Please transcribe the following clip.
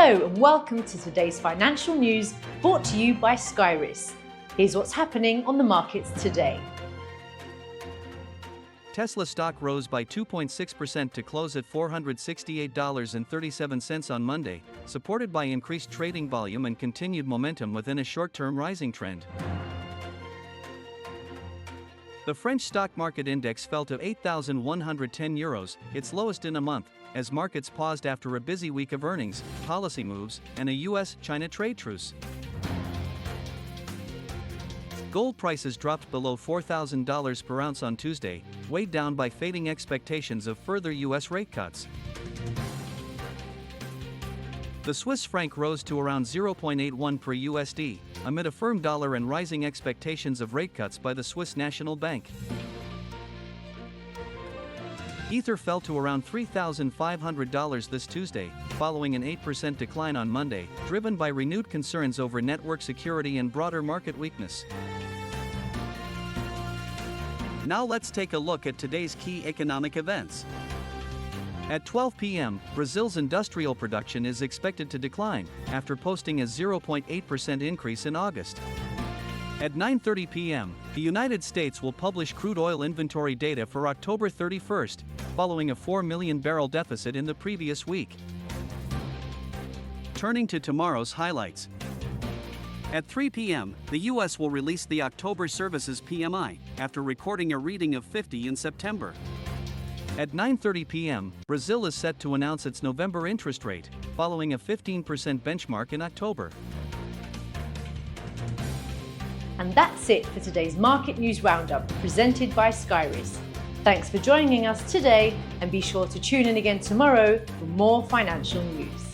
Hello and welcome to today's financial news brought to you by Skyriss. Here's what's happening on the markets today. Tesla stock rose by 2.6% to close at $468.37 on Monday, supported by increased trading volume and continued momentum within a short-term rising trend. The French stock market index fell to €8,110, its lowest in a month, as markets paused after a busy week of earnings, policy moves, and a US-China trade truce. Gold prices dropped below $4,000 per ounce on Tuesday, weighed down by fading expectations of further US rate cuts. The Swiss franc rose to around 0.81 per USD, amid a firm dollar and rising expectations of rate cuts by the Swiss National Bank. Ether fell to around $3,500 this Tuesday, following an 8% decline on Monday, driven by renewed concerns over network security and broader market weakness. Now let's take a look at today's key economic events. At 12 p.m., Brazil's industrial production is expected to decline, after posting a 0.8% increase in August. At 9:30 p.m., the United States will publish crude oil inventory data for October 31st, following a 4 million barrel deficit in the previous week. Turning to tomorrow's highlights. At 3 p.m., the U.S. will release the October Services PMI, after recording a reading of 50 in September. At 9:30 p.m., Brazil is set to announce its November interest rate, following a 15% benchmark in October. And that's it for today's Market News Roundup, presented by Skyriss. Thanks for joining us today, and be sure to tune in again tomorrow for more financial news.